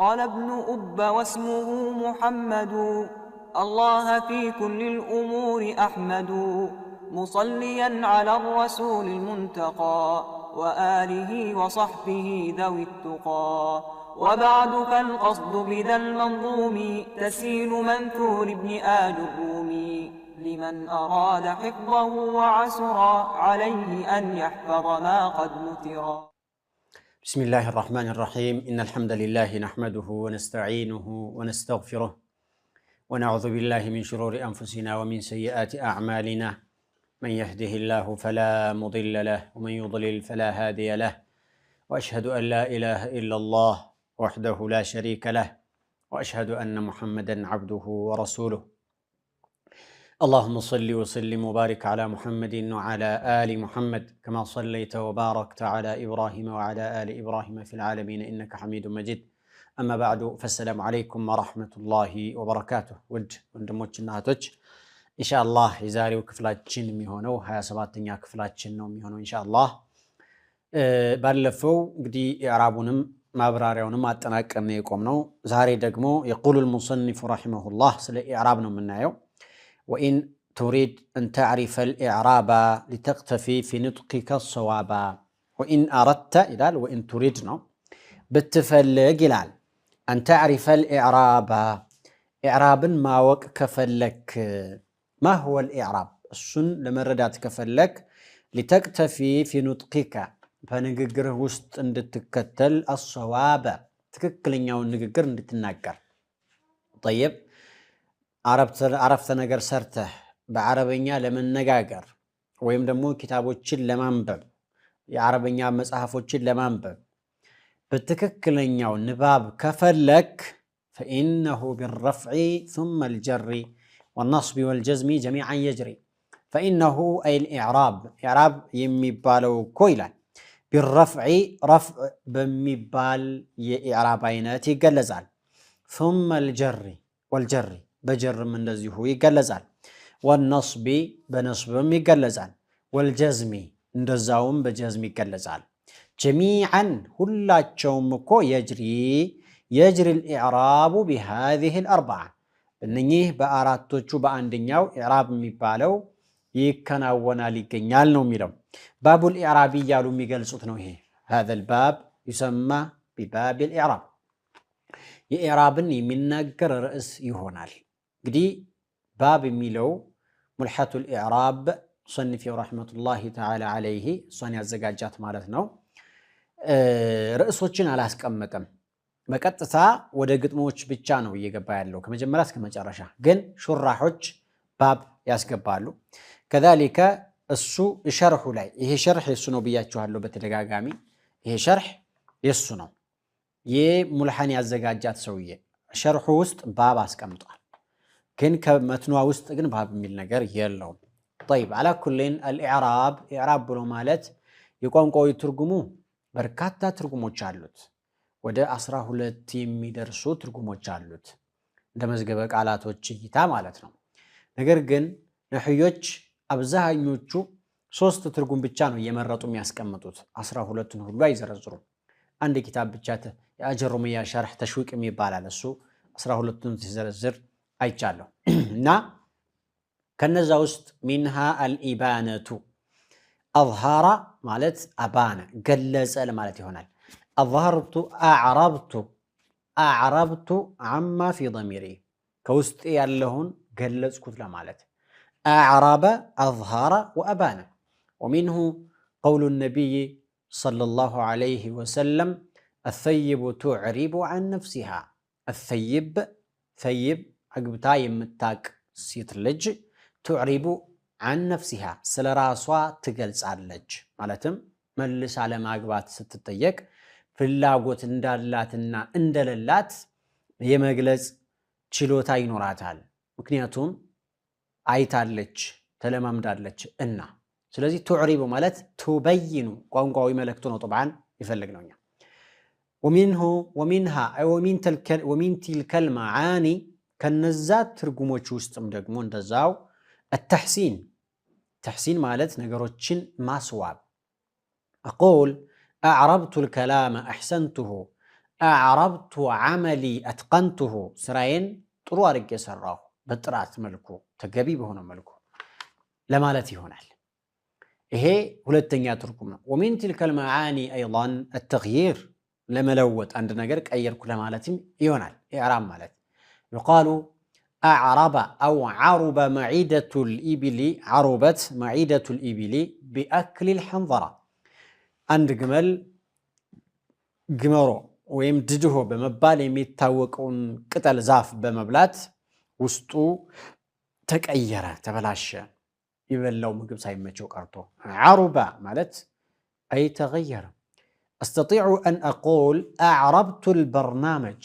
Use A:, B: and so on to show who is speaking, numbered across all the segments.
A: قال ابن أب واسمه محمد الله في كل الأمور أحمد مصليا على الرسول المنتقى وآله وصحبه ذوي التقى وبعد فالقصد بذا المنظوم تسيل منثور ابن آل الرومي لمن أراد حفظه وعسرا عليه أن يحفظ ما قد نثرا.
B: بسم الله الرحمن الرحيم. إن الحمد لله نحمده ونستعينه ونستغفره ونعوذ بالله من شرور أنفسنا ومن سيئات أعمالنا. من يهده الله فلا مضل له ومن يضلل فلا هادي له، وأشهد أن لا إله إلا الله وحده لا شريك له، وأشهد أن محمدا عبده ورسوله. اللهم صل وسلم وبارك على محمد وعلى آل محمد كما صليت وباركت على إبراهيم وعلى آل إبراهيم في العالمين إنك حميد مجيد. أما بعد فالسلام عليكم ورحمة الله وبركاته. ود ወንድሞችና እህቶች ኢንሻአላህ የዛሬው ክፍላችን የሚሆነው 27ኛ ክፍላችን ነው የሚሆነው ኢንሻአላህ። ባለፈው እንግዲህ ኢዕራቡንም ማብራሪያውንም አጠናቀን የቆምነው ዛሬ ደግሞ يقول المصنف رحمه الله ስለ ኢዕራብ ነው የምናየው። وإن تريد أن تعرف الإعراب لتقتفي في نطقك الصواب. وإن أردت إلال وإن تريدنا بتفلق إلال أن تعرف الإعراب إعراب ما وك كفلك. ما هو الإعراب؟ السن لما ردات كفلك لتقتفي في نطقك فنققره وسط عند تكتل الصواب تككلن يوم نققر عند تنقر. طيب عرفت ነገር ሰርተህ በአረበኛ ለመነጋገር ወይም ደግሞ ኪታቦችን ለማንበብ የአረበኛ መጽሐፎችን ለማንበብ በትክክለኛው ንባብ ከፈለክ فإنه بالرفع ثم الجر والنصب والجزم جميعا يجري. فإنه أي الإعراب إعراب የሚባለው እኮ ይላል بالرفع رفع በሚባል የኢዕራብ አይነት ይገለጻል። ثم الجر والجر በጀርም እንደዚሁ ይገለጻል። والنصب በነስብም ይገለጻል። والجزم እንደዛውም በጀዝም ይገለጻል። جميعا ሁላቸውም እኮ يجري الإعراب بهذه الأربعة እነኚህ በአራቶቹ በአንደኛው ኢዕራብ የሚባለው ይከናወናል ይገኛል ነው የሚለው። ባቡል ኢዕራቢ እያሉ የሚገልጹት ነው ይሄ። هذا الباب يسمى بباب الإعراب የኢዕራብን የሚናገር ርዕስ ይሆናል። እንግዲህ ባብ የሚለው ሙልሐቱል ኢዕራብ ሙሰኒፊው ረሕመቱላሂ ተዓላ ዐለይሂ እሷን ያዘጋጃት ማለት ነው። ርዕሶችን አላስቀመጠም። በቀጥታ ወደ ግጥሞች ብቻ ነው እየገባ ያለው ከመጀመሪያ እስከ መጨረሻ። ግን ሹራሖች ባብ ያስገባሉ። ከዛሊከ እሱ ሸርሑ ላይ ይሄ ሸርሕ የሱ ነው ብያችኋለሁ በተደጋጋሚ። ይሄ ሸርሕ የሱ ነው። የሙልሐን ያዘጋጃት ሰውዬ ሸርሑ ውስጥ ባብ አስቀምጧል። ግን ከመትኗ ውስጥ ግን ባብ የሚል ነገር የለውም። طيب على كل الإعراب إعراب ብሎ ማለት የቋንቋዊ ትርጉሙ በርካታ ትርጉሞች አሉት። ወደ 12 የሚደርሱ ትርጉሞች አሉት እንደ መዝገበ ቃላቶች እይታ ማለት ነው። ነገር ግን ነህዮች አብዛኞቹ 3 ትርጉም ብቻ ነው እየመረጡ የሚያስቀምጡት። 12ን ሁሉ አይዘረዝሩም። አንድ ኪታብ ብቻ የአጀሩሚያ ሸርሕ ተሽዊቅ የሚባል እሱ 12ን ሲዘረዝር አይቻለሁ። እና ከነዛ ውስጥ ሚንሃ አልኢባነቱ አዝሃራ ማለት አባነ ገለጸ ለማለት ይሆናል። አዝሃርቱ አዕረብቱ አማ ፊ ضሚሪ ከውስጥ ያለውን ገለጽኩት ለማለት አዕረበ አዝሃረ ወአባነ። ወሚንሁ ቀውሉ ነቢይ ሰለላሁ ዐለይሂ ወሰለም አሰይቡ ቱዕሪቡ ዐን ነፍሲሃ። አሰይብ ሰይብ አግብታ የምታቅ ሴት ልጅ ቱዕሪቡ ዐን ነፍሲሃ ስለ ራሷ ትገልጻለች። ማለትም መልሳ ለማግባት ስትጠየቅ ፍላጎት እንዳላትና እንደሌላት የመግለጽ ችሎታ ይኖራታል። ምክንያቱም አይታለች ተለማምዳለች እና። ስለዚህ ቱዕሪቡ ማለት ቱበይኑ ቋንቋዊ መልእክቱ ነው። ጠብዓን ይፈልግነውኛ ወሚንሃ ወሚን ቲልከል መዓኒ ከነዛ ትርጉሞች ውስጥም ደግሞ እንደዛው التحسين ተሕሲን ማለት ነገሮችን ማስዋብ። أقول أعربت الكلام أحسنته أعربت عملي أتقنته سراين طرو أرق يسراه بطرات ملكو تقبي بهنا ملكو لمالتي هنا هي هلتنيا تركمنا ومن تلك المعاني أيضا التغيير لملوت عندنا قرق أير كل مالتي يونال إعراب مالت يقال أعرب أو عرب معدة الإبل عربت معدة الإبل بأكل الحنظرة عند جمل جمرو ويم دجه بمبال يميتاوقون قتل زاف بمبلات وسطو تقيره تبلاشه يبلو مغب سايمچو قرطو عربا مالت اي تغير استطيع ان اقول اعربت البرنامج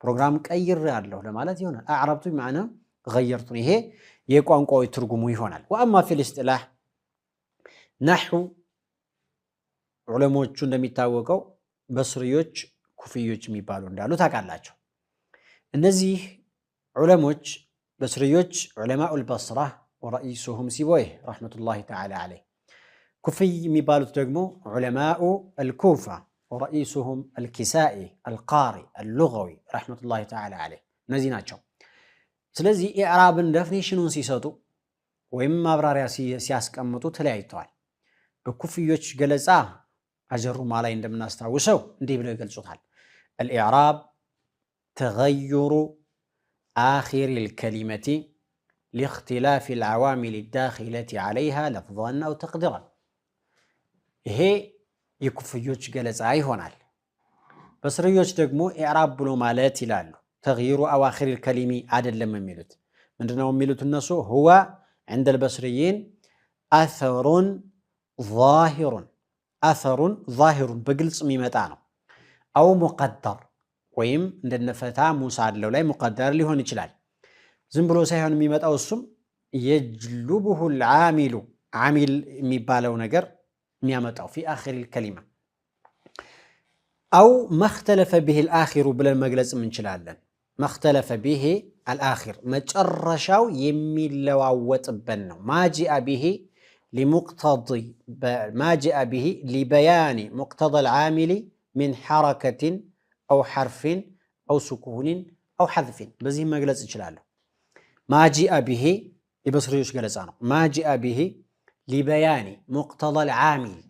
B: بروجرام قير ያለው ለማለት ይሆናል اعربت بمعنى غيرت ይሄ የቋንቋው ትርጉሙ ይሆናል واما في الاصطلاح نحو ዑለሞቹ እንደሚታወቀው በስሪዮች ኩፊዮች የሚባሉ እንዳሉ ታውቃላችሁ እነዚህ ዑለሞች በስሪዮች ዑለማኡ البصره ورئيسهم سيبويه رحمة الله تعالى عليه كفي ميبالوت دقمو علماء الكوفة ورئيسهم الكسائي القاري اللغوي رحمة الله تعالى عليه نزيناتشو سلزي إعراب دفنيشنون سيساتو وإما براريا سياسك أمتو تلايتوال بكفي يوش قلزا أجروا مالا يندم الناس تاوسو اندي بلو يقلزوتال الإعراب تغير آخر الكلمة لاختلاف العوامل الداخلة عليها لفظاً أو تقديراً هي يكفيوش جلس هونال بس ريوش دقمو إعراب بلو مالات يلالو تغيير أواخر الكلمة عدد لما ميلوت من دناهم ميلوت النسو هو عند البصريين أثر ظاهر بقلص ميمتانو أو مقدر ويم عند النفتا مساعد لو لاي مقدر اللي هون يجلال زنبلو سيهون ميمت أو السم يجلبه العامل عامل ميبالو نجر ميمت أو في آخر الكلمة أو ما اختلف به الآخر بلا المجلس من شلالا ما اختلف به الآخر ما تشرشوا يميل لوعوت بنو ما جاء به لمقتضي ما جاء به لبيان مقتضى العامل من حركة أو حرف أو سكون أو حذف بزي مجلس شلالا ما جاء به يبصريوش جلسانه ما جاء به لبيان مقتضى العامل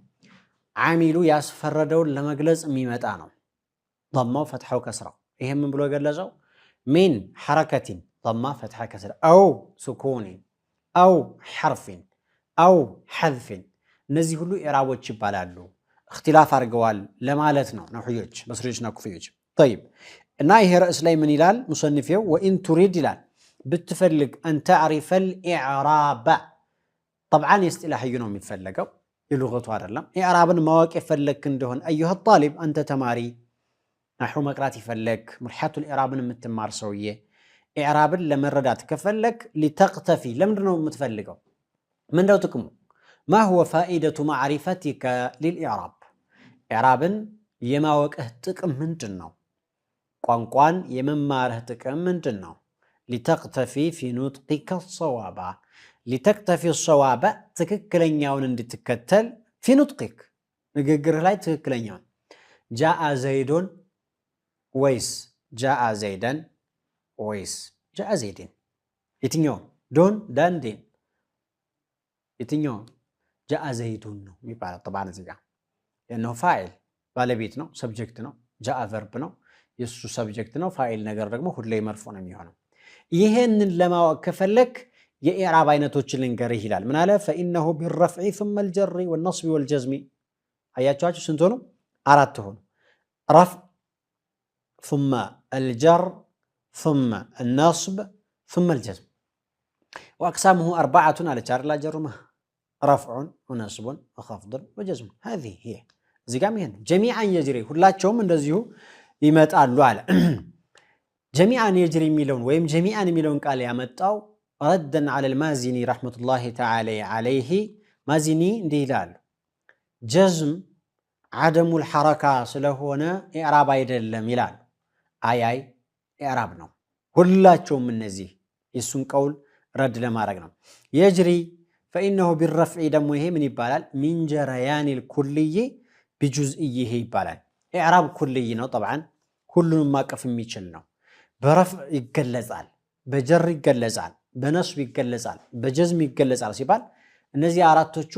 B: عاملو ياسفردو لما جلس ميمتانو ضمه فتحه وكسره إيه من بلو جلسوا من حركة ضمه فتحه كسره أو سكون أو حرف أو حذف نزي كله إعرابات شبالالو اختلاف أرجوال لمالتنا نحيوج بصريوش نكفيوج طيب نايه رأس لي من يلال مصنفيه وإن تريد يلال بتفلق أن تعرف الإعراب طبعاً يستلاحي ينوم يتفلقوا اللغة وارلا إعرابا مواقف فلك عندهن أيها الطالب أنت تماري نحو مقراتي فلك مرحة الإعراب متمار سوية إعرابا لما رداتك فلك لتقتفي لم نوم متفلقوا من دوتكم ما هو فائدة معرفتك للإعراب إعرابا يماوك اهتكم من جنو قوان يممار اهتكم من جنو لتقتفي في نطقك الصواب لتقتفي الصواب تككلن ياون اندتكتل في نطقك نغغر لاي تككلن ياون جاء زيد ويس جاء زيدا ويس جاء زيدين يتنيون دون دان دين يتنيون جاء زيدون ነው የሚባለው طبعا እዚህ ጋር لانه فاعل ባለቤት ነው ሰብጀክት ነው جاء verb ነው የሱ ሰብጀክት ነው ፋይል ነገር ደግሞ ሁሌ መርፎ ነው የሚሆነው ይሄንን ለማወቅ ከፈለክ የኢዕራብ አይነቶችን ልንገርህ ይላል ምን አለ فانه بالرفع ثم الجر والنصب والجزم አያቻችሁ ስንት ሆኑ አራት ሆኑ رفع ثم الجر ثم النصب ثم الجزم واقسامه اربعه على جر لا جرمه رفع ونصب وخفض وجزم هذه هي زيغامين جميعا يجري ሁላቸውም እንደዚሁ ይመጣሉ አለ جميعا يجري ميلون ويم جميعا ميلون قال يمطاو ردا على المازني رحمه الله تعالى عليه مازني اندي يلال جزم عدم الحركه ስለሆነ ኢዕራብ አይደለም ይላል አይ ኢዕራብ ነው ሁላቸውም እነዚህ የሱን ቀውል ረድ ለማድረግ ነው يجري فانه بالرفع دمو ይሄ ምን ይባላል من جريان الكلي بجزئيه ይባላል ኢዕራብ ኩልይ ነው طبعا ሁሉንም ማቀፍ የሚችል ነው። በረፍዕ ይገለጻል፣ በጀር ይገለጻል፣ በነስብ ይገለጻል፣ በጀዝም ይገለጻል ሲባል እነዚህ አራቶቹ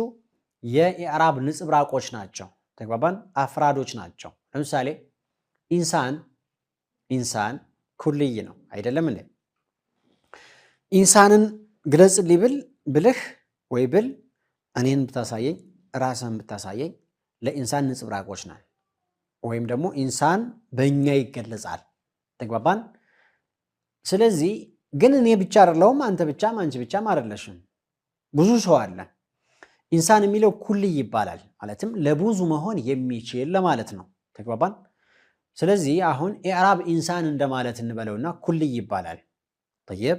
B: የኢዕራብ ንጽብራቆች ናቸው። ተግባባን? አፍራዶች ናቸው። ለምሳሌ ኢንሳን ኩልይ ነው አይደለም እንዴ? ኢንሳንን ግለጽልኝ ብልህ ወይ ብል እኔን ብታሳየኝ ራስህን ብታሳየኝ ለኢንሳን ንጽብራቆች ናል። ወይም ደግሞ ኢንሳን በእኛ ይገለጻል። ተግባባን? ስለዚህ ግን እኔ ብቻ አይደለሁም፣ አንተ ብቻም አንቺ ብቻም አይደለሽም፣ ብዙ ሰው አለ። ኢንሳን የሚለው ኩልይ ይባላል፣ ማለትም ለብዙ መሆን የሚችል ለማለት ነው። ተግባባን? ስለዚህ አሁን ኢዕራብ ኢንሳን እንደማለት እንበለውና ኩልይ ይባላል። ጠይብ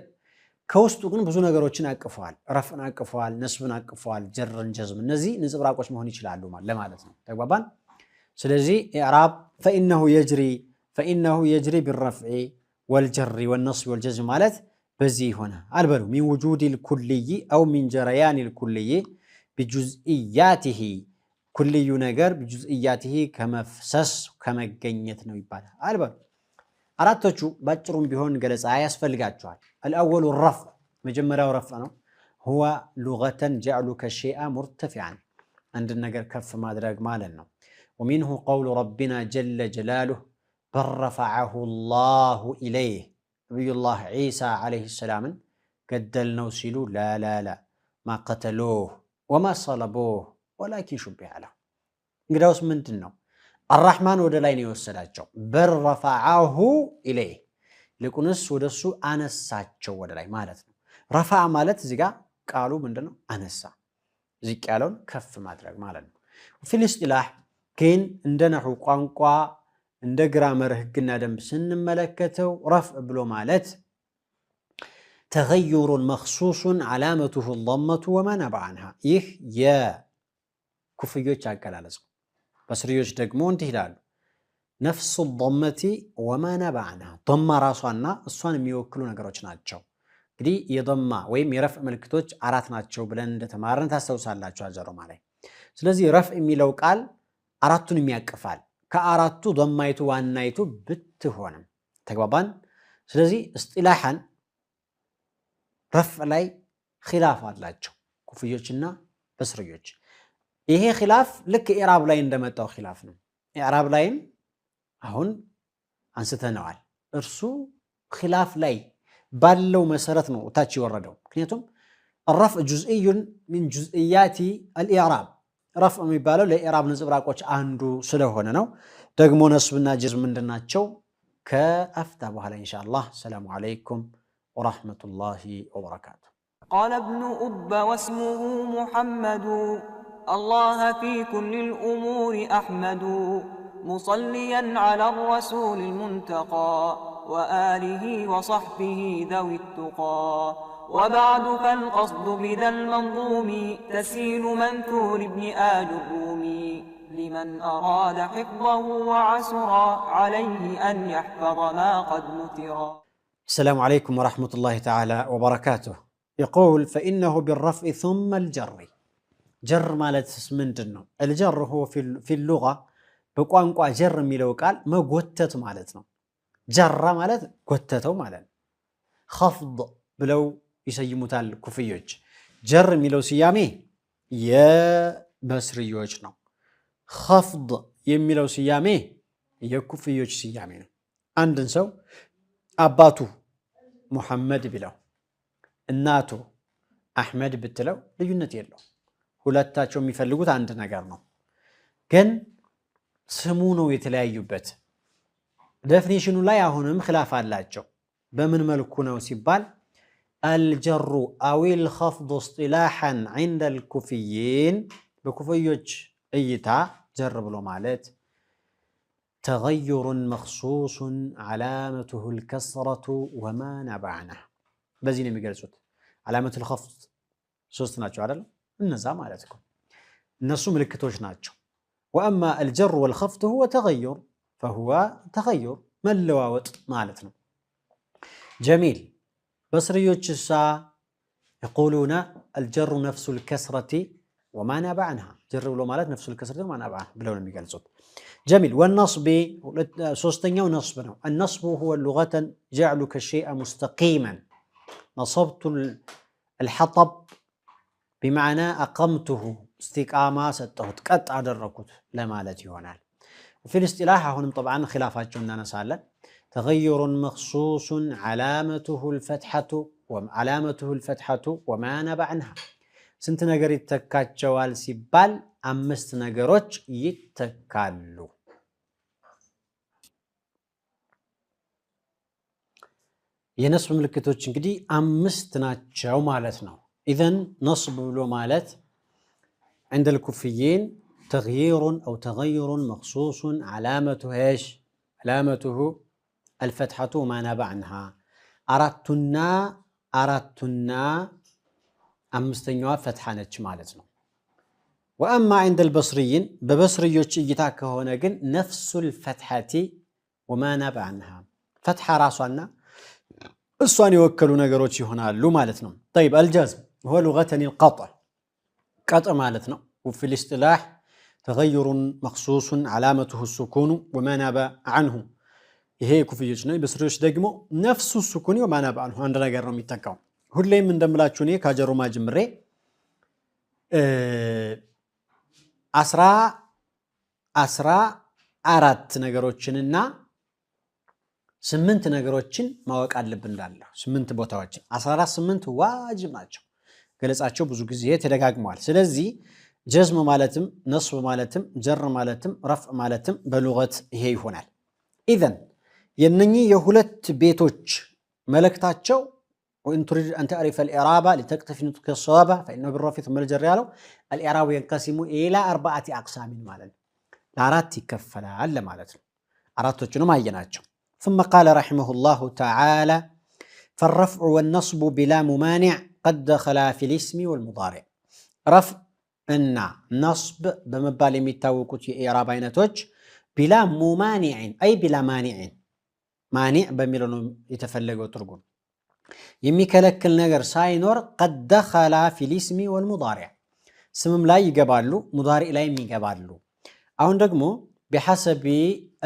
B: ከውስጡ ግን ብዙ ነገሮችን አቅፈዋል። ረፍዕን አቅፈዋል፣ ነስብን አቅፈዋል፣ ጀርን፣ ጀዝም፣ እነዚህ ንጽብራቆች መሆን ይችላሉ ለማለት ነው። ተግባባን? ስለዚህ ኢዕራብ ፈኢነሁ የጅሪ ቢረፍዒ ወልጀሪ ወነስቢ ወልጀዝም ማለት በዚህ ሆነ አልበሉ ሚን ውጁድ ልኩልይ አው ሚን ጀረያን ልኩልይ ቢጁዝእያቲሂ ኩልዩ ነገር ቢጁዝእያቲሂ ከመፍሰስ ከመገኘት ነው ይባላል አልበሉ። አራቶቹ ባጭሩም ቢሆን ገለጻ ያስፈልጋቸዋል። አልአወሉ ረፍዕ መጀመሪያው ረፍዕ ነው። ሁወ ሉገተን ጀዕሉከ ሸይአ ሙርተፊዐን አንድን ነገር ከፍ ማድረግ ማለት ነው። ወሚንሁ ቀውሉ ረቢና ጀለ ጀላሉህ በል ረፈዐሁ ላሁ ኢለይህ ነቢዩላህ ዒሳ ዓለይሂ ሰላምን ገደልነው ሲሉ ላላላ ማ ቀተሉህ ወማ ሰለቡህ ወላኪን ሹቢሀ ለሁ። እንግዲያውስ ምንድን ነው? አራሕማን ወደ ላይ ነው የወሰዳቸው። በል ረፈዐሁ ኢለይህ ይልቁንስ ወደሱ አነሳቸው ወደ ላይ ማለት ነው። ረፈዐ ማለት እዚህ ጋ ቃሉ ምንድን ነው? አነሳ፣ ዝቅ ያለውን ከፍ ማድረግ ማለት ነው። ፊል ኢስጢላህ ግን እንደ ነሑ ቋንቋ እንደ ግራመር ህግና ደንብ ስንመለከተው ረፍዕ ብሎ ማለት ተገዩሩን መኽሱሱን ዓላመቱሁ ضመቱ ወማ ነባ ዐንሃ። ይህ የኩፍዮች አገላለጽ። በስርዮች ደግሞ እንዲህ ይላሉ፣ ነፍሱ ضመቲ ወማ ነባ ዐንሃ። ضማ ራሷና እሷን የሚወክሉ ነገሮች ናቸው። እንግዲህ የضማ ወይም የረፍዕ ምልክቶች አራት ናቸው ብለን እንደተማረን ታስታውሳላችሁ አጀሮማ ላይ። ስለዚህ ረፍዕ የሚለው ቃል አራቱን የሚያቅፋል። ከአራቱ ضማይቱ ዋናይቱ ብትሆንም ተግባባን። ስለዚህ እስጢላሐን ረፍዕ ላይ ኺላፍ አላቸው ኩፍዮችና በስርዮች። ይሄ ኺላፍ ልክ ኢዕራብ ላይ እንደመጣው ኺላፍ ነው። ኢዕራብ ላይም አሁን አንስተነዋል። እርሱ ኺላፍ ላይ ባለው መሰረት ነው ታች የወረደው። ምክንያቱም الرفع جزئي من جزئيات الإعراب ረፍዕ የሚባለው ለኢዕራብ ንጽብራቆች አንዱ ስለሆነ ነው። ደግሞ ነስብና ጀዝም ምንድናቸው? ከአፍታ በኋላ ኢንሻአላህ። ሰላሙ አለይኩም ወራህመቱላሂ ወበረካቱ።
A: قال ابن أب واسمه محمد الله في كل الأمور أحمد مصليا على الرسول المنتقى وآله وصحبه ذوي التقى. وبعد فالقصد بذا المنظوم تسهيل منثور ابن آل الرومي لمن أراد حفظه وعسرا عليه أن يحفظ ما قد نثرا.
B: السلام عليكم ورحمة الله تعالى وبركاته. يقول فإنه بالرفع ثم الجر. جر مالت اسمنتنا. الجر هو في اللغة بقوانقوا جر ميلو قال ما قوتت مالتنا. جر مالت قوتته مالت. خفض بلو ይሰይሙታል ኩፍዮች። ጀር የሚለው ስያሜ የበስርዮች ነው። ኸፍድ የሚለው ስያሜ የኩፍዮች ስያሜ ነው። አንድን ሰው አባቱ ሙሐመድ ቢለው እናቱ አሕመድ ብትለው ልዩነት የለው። ሁለታቸው የሚፈልጉት አንድ ነገር ነው፣ ግን ስሙ ነው የተለያዩበት። ዴፊኒሽኑ ላይ አሁንም ኺላፍ አላቸው። በምን መልኩ ነው ሲባል الجر أو الخفض اصطلاحا عند الكوفيين بكوفيوج أيتا جرب له مالت تغير مخصوص علامته الكسرة وما نبع عنه. بزين ميقلسوت علامة الخفض سوست ناتشو عدل النزا مالتكم النصو ملكتوش ناتشو. وأما الجر والخفض هو تغير فهو تغير من اللواوت مالتنا. جميل. بصريوش يقولون الجر نفس الكسرة وما ناب عنها جرب له مالت نفس الكسر وما ناب عنها بلون الميقال صوت جميل والنصب سوستنيا ونصب النصب هو اللغة جعلك الشيء مستقيما نصبت الحطب بمعنى أقمته استقامة ستهت قط أدركت لمالتي هنا وفي الاصطلاح هنا طبعا خلافات جمنا نسالا تغير مخصوص علامته الفتحة وما ناب عنها سنت نجر يتكات جوال سيبال أمست نجروش يتكالو ينصب ملكتوش انكدي أمست ناتشاو مالتنا إذن نصب له مالت عند الكوفيين تغيير مخصوص علامته ايش؟ علامته الفتحة وما ناب عنها أردتنا أمستنوا فتحانة مالتنا وأما عند البصريين ببصريوش يتاك هنا نفس الفتحة وما ناب عنها فتحة راسنا الصاني وكلوا نقروتشي هنا لو مالتنا طيب الجزم هو لغة القطع قطع مالتنا وفي الاصطلاح تغير مخصوص علامته السكون وما ناب عنه ይሄ ኩፍዮች ነው በስሪዎች ደግሞ ነፍሱ السكون وما ناب عنه አንድ ነገር ነው የሚተካው ሁሌም እንደምላችሁ እኔ ካጀሩ ማጅምሬ 14 ነገሮችንና 8 ነገሮችን ማወቅ አለብን እንዳለው 8 ቦታዎችን 8 ዋጅብ ናቸው ገለጻቸው ብዙ ጊዜ ተደጋግመዋል ስለዚህ ጀዝም ማለትም ነስብ ማለትም ጀር ማለትም ረፍ ማለትም በሉገት ይሄ ይሆናል ኢዘን የነኚህ የሁለት ቤቶች መልእክታቸው وإن تريد أن تعرف الإعراب لتكتفي نطق الصواب فإنه بالرفع ثم الجر ያለው الإعراب ينقسم إلى 4 أقسام ማለት ለአራት ይከፈላል ማለት ነው አራቶቹንም አየናቸው ثم قال رحمه الله تعالى فالرفع والنصب بلا ممانع قد دخلا في الاسم والمضارع رفع እና نصب በመባል የሚታወቁት የኢዕራብ አይነቶች بلا ممانع أي بلا مانع مانع በሚለው ነው የተፈለገው ትርጉም የሚከለክል ነገር ሳይኖር قد دخلا في الاسم والمضارع ስምም ላይ ይገባሉ ሙዳሪዕ ላይ ይገባሉ አሁን ደግሞ بحسب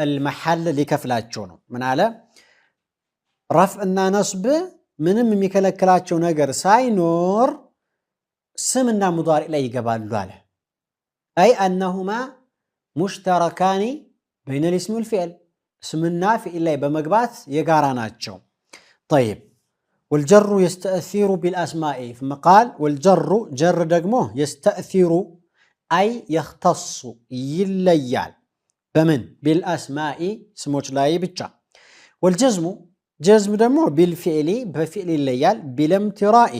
B: المحل ሊከፍላቸው ነው ምን አለ رفع እና نصب ምንም የሚከለክላቸው ነገር ሳይኖር ስምና ሙዳሪዕ ላይ ይገባሉ አለ أي أنهما مشتركان بين الاسم والفعل اسمنا فعل ላይ በመግባት የጋራ ናቸው طيب والجر يستأثر بالأسماء ثم قال والجر جر دقمه يستأثر أي يختص يليال بمن بالأسماء سموش لا يبتشا والجزم جزم دمه بالفعل بفعل الليال بالامتراء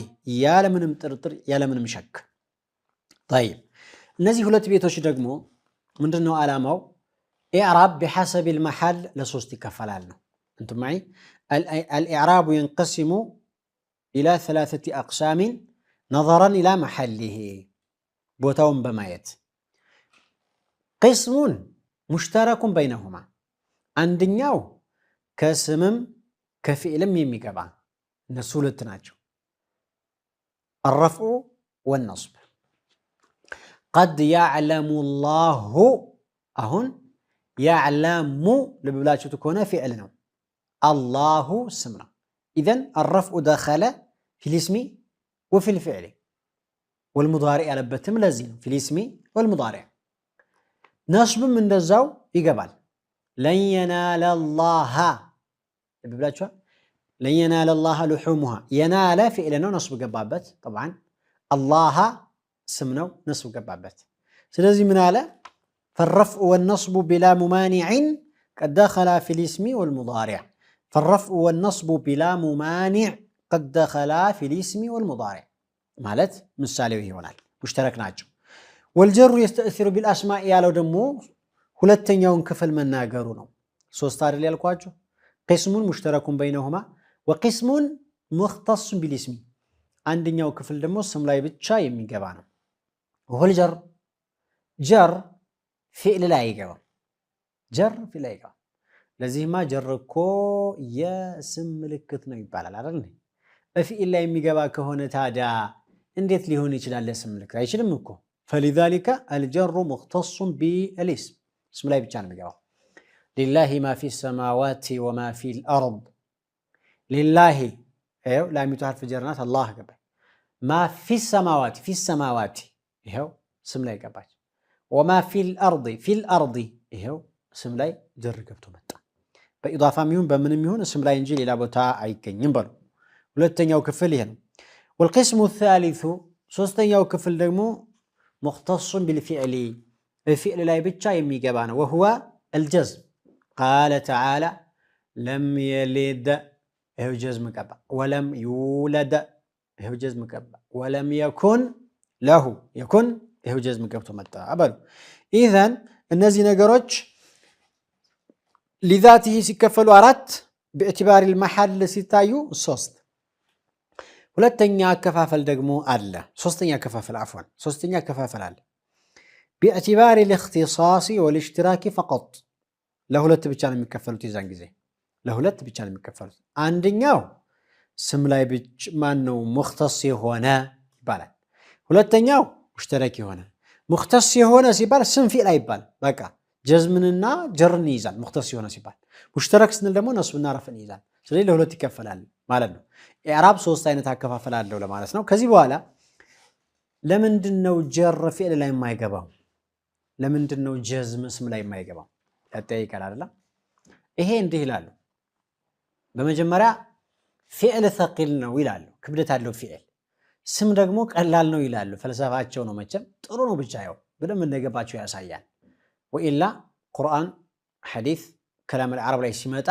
B: يا لمن مترطر يا لمن مشك طيب النزي هلت بيتوش دقمه من دنو علامه إعراب بحسب المحل لصوصتي كفلالنا أنتم معي الإعراب ينقسم إلى 3 أقسام نظرا إلى محله بوتاهم بمايت قسم مشترك بينهما عندنياو كسمم كفعلم يميقبا نسولة تناجو الرفع والنصب قد يعلم الله أهون يعلم لبلاتشو تكون فعلنا الله سمنا إذن الرفع دخل في الاسم وفي الفعل والمضارع لبتم لازم في الاسم والمضارع نصب من دزاو يقبل لن ينال الله ببلاتشو لن ينال الله لحومها ينال فعلنا نصب قبابت طبعا الله سمنا نصب قبابت سلازي من على فالرفع والنصب بلا ممانع قد دخل في الاسم والمضارع فالرفع والنصب بلا ممانع قد دخلا في الاسم والمضارع مالت مثالي هنا مشترك ناجو والجر يستأثر بالأسماء يالو دمو ሁለተኛውን ክፍል መናገሩ ነው ሶስት አይደል ያልኳችሁ قسم مشترك بينهما وقسم مختص بالاسم አንደኛው ክፍል ደግሞ ስም ላይ ብቻ የሚገባ ነው ወል ጀር ፊዕል ላይ ይገባ ጀር ፊዕል ላይ ይገባ ለዚህማ ጀር እኮ የስም ምልክት ነው ይባላል አይደል በፊዕል ላይ የሚገባ ከሆነ ታዲያ እንዴት ሊሆን ይችላል ለስም ምልክት አይችልም እኮ فلذلك الجر مختص بالاسم اسم لا يبتشان مجاوب لله ما في السماوات وما في الأرض لله ايوه لا يمتحرف جرنات الله قبل ما في السماوات ايوه اسم لا يقبل وما في الأرض ايوه اسم لا جر قبته متى بإضافة ميون بمن ميون اسم لا ينجي إلى بوتا أيكن ينبر ولتن يو كفل هنا والقسم الثالث سوستن يو كفل دمو مختص بالفعل الفعل لا يبتشا يمي قبانا وهو الجزم قال تعالى لم يلد هو جزم قبا ولم يولد هو جزم قبا ولم يكن له يكن هو جزم قبته متى أبدا إذن النزي نقرج لذاته سيكفلوا أرات باعتبار المحل سيتايو الصوست ولتنيا كفافل دقمو ألا صوستنيا كفافل عفوا صوستنيا كفافل ألا باعتبار الاختصاص والاشتراك فقط له لت بيتشان የሚከፈሉት ይዛን ጊዜ ለሁለት ብቻ ነው የሚከፈሉት አንደኛው ስም ላይ ብቻ ማን ነው ሙختص የሆነ ይባላል ሁለተኛው ሙሽተረክ የሆነ ሙختص የሆነ ሲባል ስም ፊዕል አይባል በቃ ጀዝምንና ጀርን ይይዛል ሙختص የሆነ ሲባል ሙሽተረክ ስንል ደግሞ ነስብና ረፍን ይይዛል ስለዚህ ለሁለት ይከፈላል ማለት ነው ኢዕራብ ሶስት አይነት አከፋፈል አለው ለማለት ነው ከዚህ በኋላ ለምንድነው ጀር ፊዕል ላይ የማይገባው ለምንድነው ጀዝም ስም ላይ የማይገባው ያጠይቃል አይደል ይሄ እንዲህ ይላሉ በመጀመሪያ ፊዕል ثقيل ነው ይላሉ ክብደት ያለው ፊዕል ስም ደግሞ ቀላል ነው ይላሉ ፈልሰፋቸው ነው መቼም ጥሩ ነው ብቻ ያው በደም እንደገባቸው ያሳያል ወኢላ ቁርአን ሐዲስ ከላም العرب ላይ ሲመጣ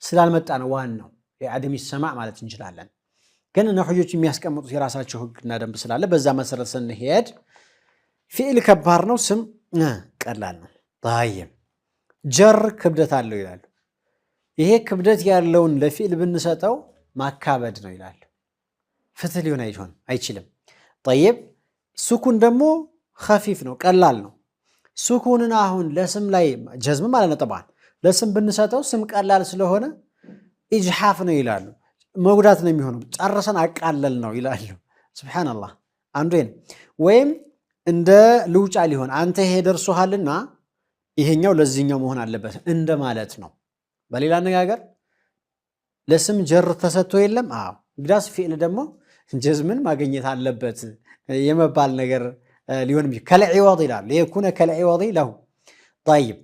B: ስላልመጣ ነው ዋናው የአደም ይሰማዕ ማለት እንችላለን ግን ነህዮች የሚያስቀምጡት የራሳቸው ህግና ደንብ ስላለ በዛ መሰረት ስንሄድ ፊዕል ከባድ ነው ስም ቀላል ነው طيب ጀር ክብደት አለው ይላሉ ይሄ ክብደት ያለውን ለፊዕል ብንሰጠው ማካበድ ነው ይላሉ ፍትህ ሊሆን አይችልም طيب ሱኩን ደግሞ خفيف ነው ቀላል ነው ሱኩንን አሁን ለስም ላይ ጀዝም ማለት ነው طبعا ለስም ብንሰጠው ስም ቀላል ስለሆነ ኢጅሓፍ ነው ይላሉ መጉዳት ነው የሚሆነው ጨርሰን አቃለል ነው ይላሉ ሱብሃንአላህ አንዱን ወይም እንደ ልውጫ ሊሆን አንተ ይሄ ደርሶሃልና ይሄኛው ለዚህኛው መሆን አለበት እንደ ማለት ነው በሌላ አነጋገር ለስም ጀር ተሰጥቶ የለም አዎ ግዳስ ፊዕል ደግሞ ጀዝምን ማግኘት አለበት የመባል ነገር ሊሆን ይችላል ከልዒዋድ ይላል ለይኩነ ከልዒዋድ له طيب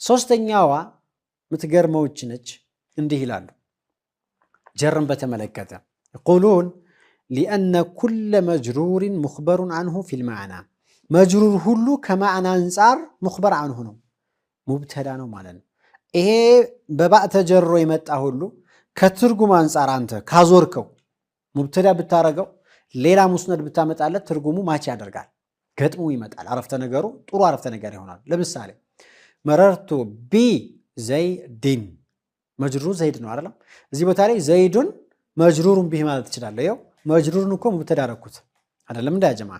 B: ሶስተኛዋ ምትገርመውች ነች እንዲህ ይላሉ ጀርን በተመለከተ يقولون لأن كل مجرور مخبر عنه في المعنى مجرور ሁሉ ከማዕና አንፃር مخبر عنه ነው ሙብተዳ ነው ማለት ነው ይሄ በባእ ተጀሮ የመጣ ሁሉ ከትርጉም አንፃር አንተ ካዞርከው ሙብተዳ ብታረገው ሌላ ሙስነድ ብታመጣለት ትርጉሙ ማች ያደርጋል ገጥሙ ይመጣል አረፍተ ነገሩ ጥሩ አረፍተ ነገር ይሆናል ለምሳሌ መረርቱ ቢ ዘይድን መጅሩር ዘይድ ነው አይደል እዚህ ቦታ ላይ ዘይዱን መጅሩሩን ቢህ ማለት ይችላል ያው መጅሩሩን እኮ ሙብተዳ አረኩት አይደለም እንደ ያጀማ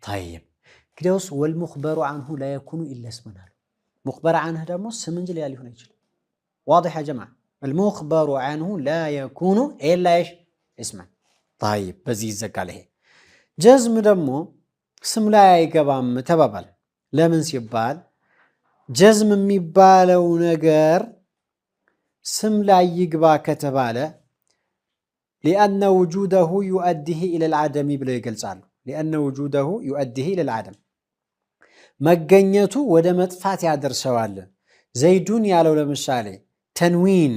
B: طيب كدوس والمخبر عنه لا يكون الا اسما مخبر عنه ደግሞ ስም እንጂ ሌላ ሊሆን አይችልም واضح يا جماعه المخبر عنه لا يكون الا ايش اسما طيب በዚህ ይዘጋል ይሄ ጀዝም ደግሞ ስም ላይ አይገባም ተባባል ለምን ሲባል ጀዝም የሚባለው ነገር ስም ላይ ይግባ ከተባለ لأن وجوده يؤديه إلى العدم ብለው ይገልጻሉ لأن وجوده يؤديه إلى العدم መገኘቱ ወደ መጥፋት ያደርሰዋል ዘይዱን ያለው ለምሳሌ ተንዊን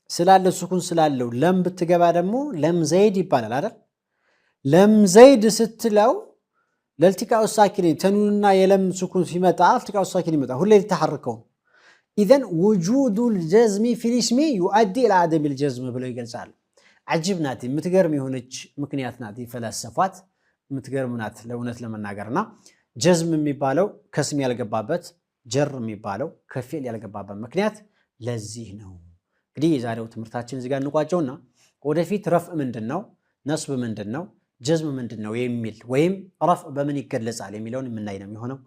B: ስላለ ሱኩን ስላለው ለም ብትገባ ደግሞ ለም ዘይድ ይባላል አይደል ለም ዘይድ ስትለው ለልቲቃኡ ሳኪን ተንዊንና የለም ሱኩን ሲመጣ ልቲቃኡ ሳኪን ይመጣ ሁሌ ተሐረከው اذا وجود الجزم في الاسم يؤدي الى عدم الجزم ብለው ይገልጻሉ عجيب ናት የምትገርም የሆነች ምክንያት ናት ይፈላሰፋት የምትገርም ናት ለእውነት ለመናገርና ጀዝም የሚባለው ከስም ያልገባበት ጀር የሚባለው ከፊል ያልገባበት ምክንያት ለዚህ ነው እንግዲህ የዛሬው ትምህርታችን እዚህ ጋር እንቋጨውና ወደፊት ረፍ ምንድነው ነስብ ምንድነው ጀዝም ምንድነው የሚል ወይም ረፍ በምን ይገለጻል የሚለውን የምናይ ነው የሚሆነው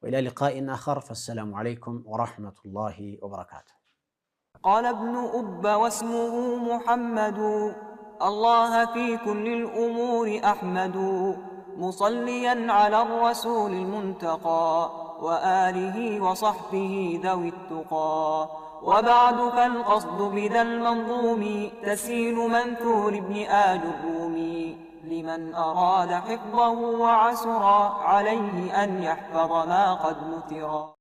B: وإلى لقاء آخر فالسلام عليكم ورحمة الله وبركاته
A: قال ابن أب واسمه محمد الله في كل الأمور أحمد مصليا على الرسول المنتقى وآله وصحبه ذوي التقى. وبعد فالقصد بذا المنظوم تسيل منثور ابن آل الرومي لمن أراد حفظه وعسرا عليه أن يحفظ ما قد نثرا.